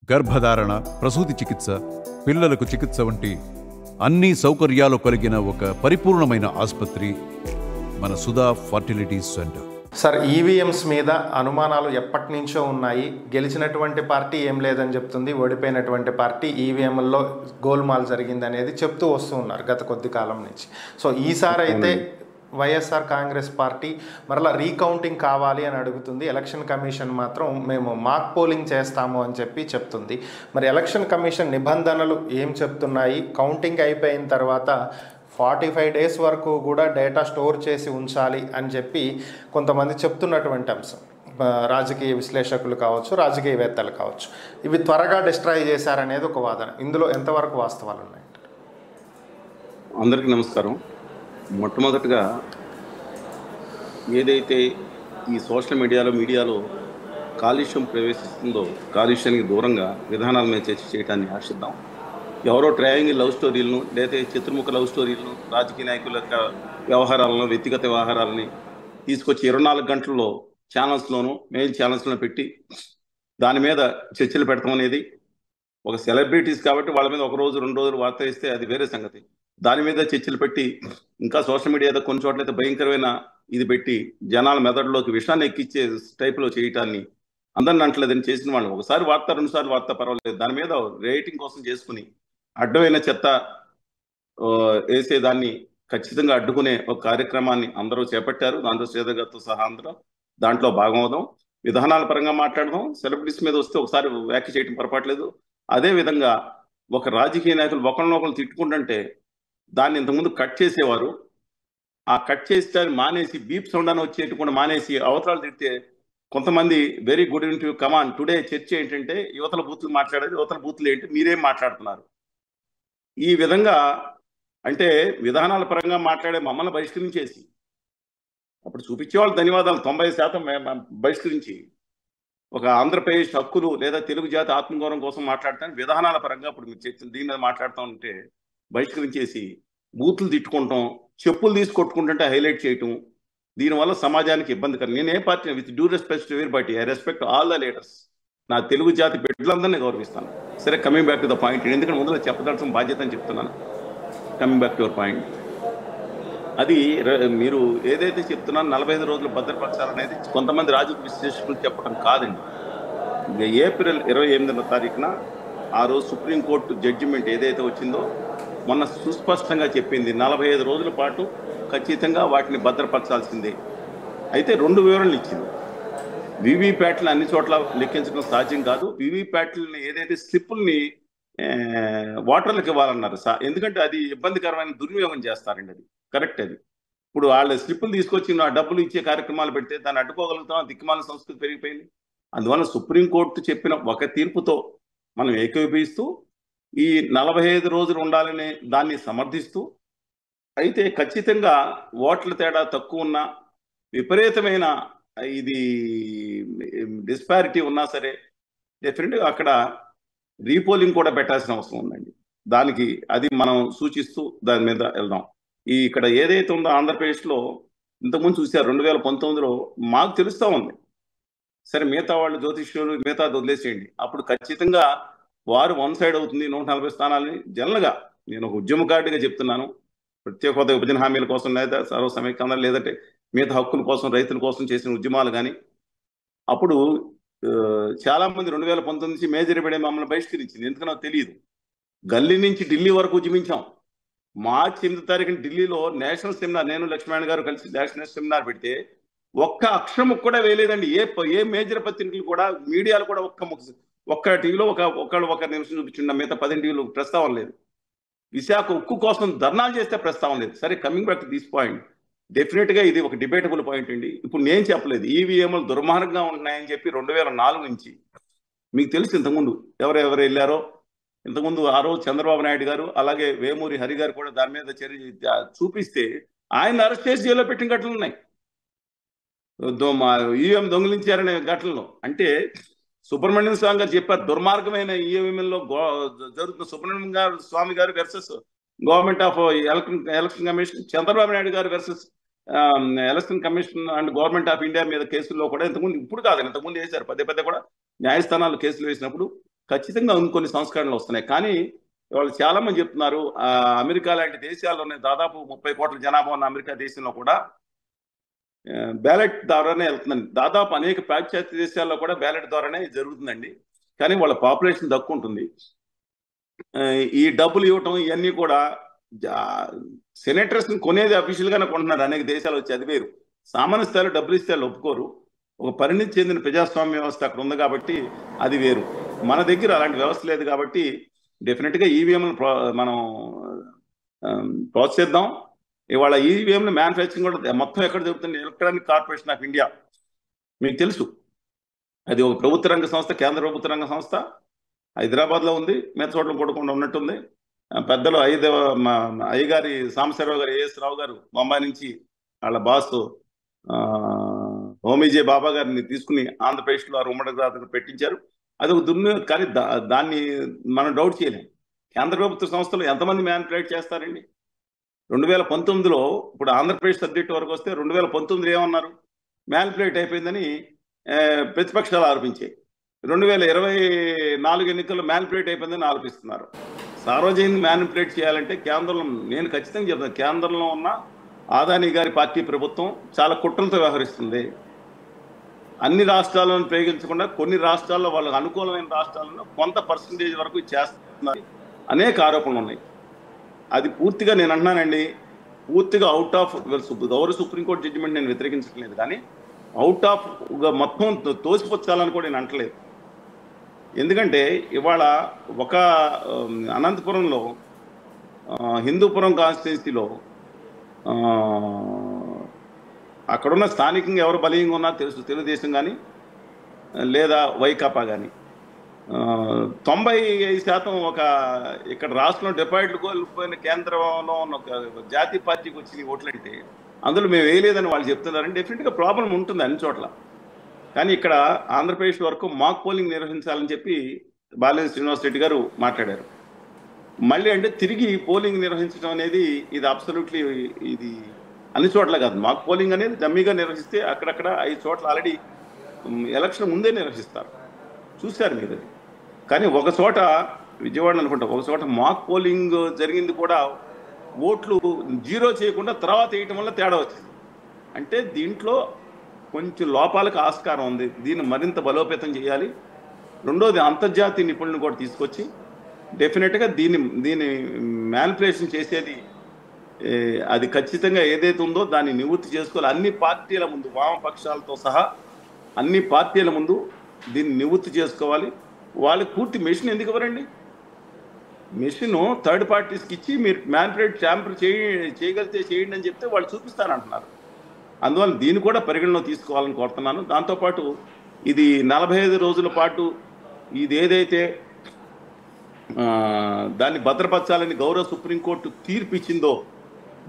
గర్భధారణ, ప్రసూతి చికిత్స, పిల్లలకు చికిత్స వంటి అన్ని సౌకర్యాలు కలిగిన ఒక పరిపూర్ణమైన ఆసుపత్రి మన Sudha fertility centre. Sir, EVMs మీద అనుమానాలు ఎప్పటి నుంచో ఉన్నాయి. గెలిచినటువంటి పార్టీ ఏం లేదని చెప్తుంది, ఓడిపోయినటువంటి పార్టీ ఈవీఎంల్లో గోల్మాల్ జరిగిందనేది చెప్తూ వస్తూ ఉన్నారు గత కొద్ది కాలం నుంచి. సో ఈసారి అయితే వైఎస్ఆర్ కాంగ్రెస్ పార్టీ మరలా రీకౌంటింగ్ కావాలి అని అడుగుతుంది. ఎలక్షన్ కమిషన్ మాత్రం మేము మాక్ పోలింగ్ చేస్తాము అని చెప్తుంది. మరి ఎలక్షన్ కమిషన్ నిబంధనలు ఏం చెప్తున్నాయి? కౌంటింగ్ అయిపోయిన తర్వాత 45 days వరకు కూడా డేటా స్టోర్ చేసి ఉంచాలి అని చెప్పి కొంతమంది చెప్తున్నటువంటి అంశం. రాజకీయ విశ్లేషకులు కావచ్చు, రాజకీయవేత్తలు కావచ్చు, ఇవి త్వరగా డిస్ట్రాయ్ చేశారనేది ఒక వాదన. ఇందులో ఎంతవరకు వాస్తవాలు ఉన్నాయి? అందరికీ నమస్కారం. మొట్టమొదటిగా ఏదైతే ఈ సోషల్ మీడియాలో కాలుష్యం ప్రవేశిస్తుందో కాలుష్యానికి దూరంగా విధానాల మీద చర్చ చేయడాన్ని ఆశిద్దాం. ఎవరో ట్రయాంగిల్ లవ్ స్టోరీలను లేదా చతుర్ముఖ లవ్ స్టోరీలను రాజకీయ నాయకుల యొక్క వ్యవహారాలను, వ్యక్తిగత వ్యవహారాలని తీసుకొచ్చి 24 గంటల్లో ఛానల్స్లోనూ మెయిల్ ఛానల్స్లో పెట్టి దాని మీద చర్చలు పెడతాం అనేది ఒక సెలబ్రిటీస్ కాబట్టి వాళ్ళ మీద 1 రోజు 2 రోజులు వార్త ఇస్తే అది వేరే సంగతి. దాని మీద చర్చలు పెట్టి ఇంకా సోషల్ మీడియాలో కొన్ని చోట్లయితే భయంకరమైన ఇది పెట్టి జనాల మెదడులోకి విషాన్ని ఎక్కించే టైప్లో చేయటాన్ని అందరిని అంటలేదని చేసిన వాళ్ళు ఒకసారి వార్త 2 సార్లు వార్త పర్వాలేదు, దాని మీద రేటింగ్ కోసం చేసుకుని అడ్డమైన చెత్త వేసేదాన్ని ఖచ్చితంగా అడ్డుకునే ఒక కార్యక్రమాన్ని అందరూ చేపట్టారు. దాంట్లో శ్రీధర్ గారితో సహా అందరూ దాంట్లో భాగం అవుదాం. విధానాల పరంగా మాట్లాడదాం. సెలబ్రిటీస్ మీద వస్తే ఒకసారి వ్యాఖ్య చేయడం పొరపాట్లేదు. అదేవిధంగా ఒక రాజకీయ నాయకులు ఒకరినొకరు తిట్టుకుంటుంటే దాన్ని ఇంతకుముందు కట్ చేసేవారు. ఆ కట్ చేసేదాన్ని మానేసి బీప్ సౌండ్ అని వచ్చేటప్పుడు మానేసి అవతరాలు తిడితే కొంతమంది వెరీ గుడ్ ఇంటూ కమాన్ టుడే చర్చ ఏంటంటే యువతల బూతులు మాట్లాడేది, యువతల బూతులు ఏంటి, మీరేం మాట్లాడుతున్నారు, ఈ విధంగా అంటే విధానాల పరంగా మాట్లాడే మమ్మల్ని బహిష్కరించేసి అప్పుడు చూపించేవాళ్ళు ధన్యవాదాలు 90% బహిష్కరించి ఒక ఆంధ్రప్రదేశ్ హక్కులు లేదా తెలుగు జాతి ఆత్మగౌరవం కోసం మాట్లాడటానికి విధానాల పరంగా ఇప్పుడు మీరు చర్చ దీని మీద మాట్లాడుతూ ఉంటే బహిష్కరించేసి బూతులు తిట్టుకుంటాం, చెప్పులు తీసి కొట్టుకుంటుంటే హైలైట్ చేయటం, దీనివల్ల సమాజానికి ఇబ్బందికరం. నేను ఏ party with due respect to every party, I respect all the leaders. నా తెలుగు జాతి బిడ్డలందరినీ గౌరవిస్తాను. సరే, coming back to the point, ఎందుకంటే ముందులో చెప్పదలసిన బాధ్యత అని చెప్తున్నాను. Coming back to your point, అది మీరు ఏదైతే చెప్తున్నారో 45 రోజులు భద్రపరచాలనేది కొంతమంది రాజకీయ విశ్లేషకులు చెప్పడం కాదండి. ఏప్రిల్ 28వ తారీఖున ఆ రోజు సుప్రీంకోర్టు జడ్జిమెంట్ ఏదైతే వచ్చిందో మొన్న సుస్పష్టంగా చెప్పింది 45 రోజుల పాటు ఖచ్చితంగా వాటిని భద్రపరచాల్సిందే. అయితే 2 వివరణలు ఇచ్చింది. వీవీప్యాట్లను అన్ని చోట్ల లెక్కించడం సాధ్యం కాదు. వీవీప్యాట్లని ఏదైతే స్లిప్పుల్ని ఓటర్లకు ఇవ్వాలన్నారు. ఎందుకంటే అది ఇబ్బందికరమైన దుర్వినియోగం చేస్తారండి. అది కరెక్ట్. అది ఇప్పుడు వాళ్ళ స్లిప్పులు తీసుకొచ్చి నా డబ్బులు ఇచ్చే కార్యక్రమాలు పెడితే దాన్ని అడ్డుకోగలుగుతాం. దిక్కుమాల సంస్కృతి పెరిగిపోయింది. అందువల్ల సుప్రీంకోర్టు చెప్పిన ఒక తీర్పుతో మనం ఏకీభవిస్తూ ఈ 45 రోజులు ఉండాలనే దాన్ని సమర్థిస్తూ, అయితే ఖచ్చితంగా ఓట్ల తేడా తక్కువ ఉన్నా విపరీతమైన ఇది డిస్పారిటీ ఉన్నా సరే డెఫినెట్గా అక్కడ రీపోలింగ్ కూడా పెట్టాల్సిన అవసరం ఉందండి. దానికి అది మనం సూచిస్తూ దాని మీద వెళ్దాం. ఇక్కడ ఏదైతే ఉందో ఆంధ్రప్రదేశ్లో ఇంతకుముందు చూసారు 2019లో మాకు తెలుస్తూ ఉంది. సరే, మిగతా వాళ్ళు జ్యోతిష్యులు మిగతా వదిలేసేయండి. అప్పుడు ఖచ్చితంగా వారు 1 సైడ్ అవుతుంది 140 స్థానాలని. జనరల్గా నేను ఒక ఉద్యమకారుడిగా చెప్తున్నాను. ప్రత్యేక హోదా విభజన హామీల కోసం లేదా సర్వ సమీకరణ లేదంటే మిగతా హక్కుల కోసం రైతుల కోసం చేసిన ఉద్యమాలు కానీ అప్పుడు చాలా మంది 2019 నుంచి మేజర్ పడే మమ్మల్ని బహిష్కరించింది. ఎందుకనో తెలియదు. గల్లీ నుంచి ఢిల్లీ వరకు ఉద్యమించాం. మార్చి 8వ తారీఖున ఢిల్లీలో నేషనల్ సెమినార్, నేను లక్ష్మణ్ గారు కలిసి నేషనల్ సెమినార్ పెడితే ఒక్క అక్షరం కూడా వేయలేదండి. ఏ మేజర్ పత్రికలు కూడా, మీడియాలు కూడా ఒక్క టీవీలో ఒక నిమిషం చూపించిన, మిగతా 10 టీవీలో ప్రస్తావన లేదు. విశాఖ ఉక్కు కోసం ధర్నాలు చేస్తే ప్రస్తావన లేదు. సరే, coming back to this point, డెఫినెట్గా ఇది ఒక డిబేటబుల్ పాయింట్ అండి. ఇప్పుడు నేను చెప్పలేదు ఈవీఎంలు దుర్మార్గంగా ఉంటున్నాయని చెప్పి 2004 నుంచి మీకు తెలుసు. ఇంతకుముందు ఎవరెవరు వెళ్ళారో, ఇంతకుముందు ఆ రోజు చంద్రబాబు నాయుడు గారు అలాగే వేమూరి హరి గారు కూడా దాని మీద చర్య చూపిస్తే ఆయన అరెస్ట్ చేసి జైల్లో పెట్టిన ఘటనలు ఉన్నాయి. ఈవీఎం దొంగిలించారనే ఘటనలో అంటే సుబ్రహ్మణ్యం స్వామి గారు చెప్పారు దుర్మార్గమైన ఈవీఎంలో జరుగుతున్న సుబ్రహ్మణ్యం గారు స్వామి గారు versus government of election commission, Chandrababu Naidu గారు versus election commission and government of India మీద కేసుల్లో కూడా ఇంతకుముందు, ఇప్పుడు కాదు ఇంతకుముందు వేశారు, పదే కూడా న్యాయస్థానాలు కేసులు వేసినప్పుడు ఖచ్చితంగా కొన్ని సంస్కరణలు వస్తున్నాయి. కానీ వాళ్ళు చాలా మంది చెప్తున్నారు అమెరికా లాంటి దేశాల్లోనే దాదాపు 30 కోట్ల జనాభా ఉన్న అమెరికా దేశంలో కూడా బ్యాలెట్ ద్వారానే వెళ్తుందండి. దాదాపు అనేక పాశ్చాత్య దేశాల్లో కూడా బ్యాలెట్ ద్వారానే జరుగుతుందండి. కానీ వాళ్ళ పాపులేషన్ తక్కువ ఉంటుంది. ఈ డబ్బులు ఇవ్వటం ఇవన్నీ కూడా సెనేటర్స్ కొనేది అఫీషియల్ గానే కొంటున్నారు అనేక దేశాలు వచ్చి, అది వేరు. సామాన్య స్థాయిలో డబ్బులు ఇస్తే వాళ్ళు ఒప్పుకోరు. ఒక పరిణితి చెందిన ప్రజాస్వామ్య వ్యవస్థ అక్కడ ఉంది కాబట్టి అది వేరు. మన దగ్గర అలాంటి వ్యవస్థ లేదు కాబట్టి డెఫినెట్గా ఈవీఎంలను మనం ప్రోత్సహిద్దాం. ఇవాళ ఈవీఎంలు మ్యానుఫ్యాక్చరింగ్ కూడా మొత్తం ఎక్కడ జరుగుతుంది? ఎలక్ట్రానిక్ కార్పొరేషన్ ఆఫ్ ఇండియా, మీకు తెలుసు, అది ఒక ప్రభుత్వ రంగ సంస్థ, కేంద్ర ప్రభుత్వ రంగ సంస్థ. హైదరాబాద్లో ఉంది, మిగతా చోట్ల కూడా ఉన్నట్టుంది. పెద్దలు అయ్యగారి సాంబశివరావు గారు, ఏఎస్ రావు గారు బొంబాయి నుంచి వాళ్ళ బాస్ హోమీజే బాబా గారిని తీసుకుని ఆంధ్రప్రదేశ్లో ఉమ్మడి జాతర పెట్టించారు. అది ఒక కానీ దాన్ని మనం డౌట్ చేయలేం. కేంద్ర ప్రభుత్వ సంస్థలు ఎంతమంది మ్యానిపులేట్ చేస్తారండి? 2019లో ఇప్పుడు ఆంధ్రప్రదేశ్ సబ్జెక్ట్ వరకు వస్తే 2019 ఏమన్నారు? మ్యానిపులేట్ అయిపోయిందని ప్రతిపక్షాలు ఆరోపించాయి. 2024 ఎన్నికల్లో మ్యానిపులేట్ అయిపోయిందని ఆరోపిస్తున్నారు. సార్వజనిక మ్యానిపులేట్ చేయాలంటే కేంద్రంలో, నేను ఖచ్చితంగా చెప్తాను, కేంద్రంలో ఉన్న ఆదాని గారి పార్టీ ప్రభుత్వం చాలా కుట్రలతో వ్యవహరిస్తుంది. అన్ని రాష్ట్రాలను ప్రయోగించకుండా కొన్ని రాష్ట్రాల్లో వాళ్ళకు అనుకూలమైన రాష్ట్రాలను కొంత పర్సంటేజ్ వరకు చేస్తున్నారు. అనేక ఆరోపణలు ఉన్నాయి. అది పూర్తిగా నేను అంటున్నానండి, పూర్తిగా అవుట్ ఆఫ్ గౌరవ సుప్రీంకోర్టు జడ్జిమెంట్ నేను వ్యతిరేకించట్లేదు, కానీ అవుట్ ఆఫ్ మొత్తం తోసిపుచ్చాలని కూడా నేను అంటలేదు. ఎందుకంటే ఇవాళ ఒక అనంతపురంలో హిందూపురం కాన్స్టిట్యున్సీలో అక్కడున్న స్థానికంగా ఎవరు బలీయంగా ఉన్నా తెలుసు, తెలుగుదేశం కానీ లేదా వైకాపా కానీ 95% ఒక ఇక్కడ రాష్ట్రంలో డిపాజిట్లు కోల్పోయిన కేంద్రంలో ఉన్న ఒక జాతీయ పార్టీకి వచ్చిన ఓట్లంటే అందులో మేము వేయలేదని వాళ్ళు చెప్తున్నారని డెఫినెట్గా ప్రాబ్లం ఉంటుంది అన్ని చోట్ల. కానీ ఇక్కడ ఆంధ్రప్రదేశ్ వరకు మాక్ పోలింగ్ నిర్వహించాలని చెప్పి బాలినేని శ్రీనివాస్ రెడ్డి గారు మాట్లాడారు. మళ్ళీ అంటే తిరిగి పోలింగ్ నిర్వహించడం అనేది ఇది అబ్సల్యూట్లీ ఇది అన్ని చోట్ల కాదు. మాక్ పోలింగ్ అనేది డమ్మీగా నిర్వహిస్తే అక్కడక్కడ 5 చోట్ల ఆల్రెడీ ఎలక్షన్ ముందే నిర్వహిస్తారు, చూశారు మీరు అది. కానీ ఒక చోట విజయవాడ అనుకుంటా, ఒక చోట మాక్ పోలింగ్ జరిగింది కూడా ఓట్లు 0 చేయకుండా తర్వాత వేయటం వల్ల తేడా వచ్చింది. అంటే దీంట్లో కొంచెం లోపాలకు ఆస్కారం ఉంది. దీన్ని మరింత బలోపేతం చేయాలి. రెండోది అంతర్జాతీయ నిపుణులను కూడా తీసుకొచ్చి డెఫినెట్గా దీన్ని మ్యానిపులేషన్ చేసేది అది ఖచ్చితంగా ఏదైతే ఉందో దాన్ని నివృత్తి చేసుకోవాలి. అన్ని పార్టీల ముందు, వామపక్షాలతో సహా అన్ని పార్టీల ముందు దీన్ని నివృత్తి చేసుకోవాలి. వాళ్ళకి పూర్తి మెషిన్ ఎందుకు ఇవ్వరండి? మెషిన్ థర్డ్ పార్టీస్కి ఇచ్చి మీరు మ్యానిపులేట్ ట్యాంపర్ చేయగలిగితే చేయండి అని చెప్తే వాళ్ళు చూపిస్తారంటున్నారు. అందువల్ల దీన్ని కూడా పరిగణలో తీసుకోవాలని కోరుతున్నాను. దాంతోపాటు ఇది 45 రోజుల పాటు ఇది ఏదైతే దాన్ని భద్రపరచాలని గౌరవ సుప్రీంకోర్టు తీర్పు ఇచ్చిందో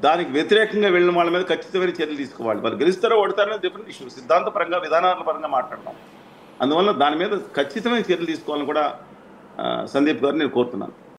దానికి వ్యతిరేకంగా వెళ్ళిన వాళ్ళ మీద ఖచ్చితమైన చర్యలు తీసుకోవాలి. వాళ్ళు గెలుస్తారో ఓడతారో డిఫరెంట్ ఇష్యూ, సిద్ధాంతపరంగా విధానాల పరంగా మాట్లాడతాం. అందువల్ల దాని మీద ఖచ్చితమైన చర్యలు తీసుకోవాలని కూడా సందీప్ గారు నేను కోరుతున్నాను.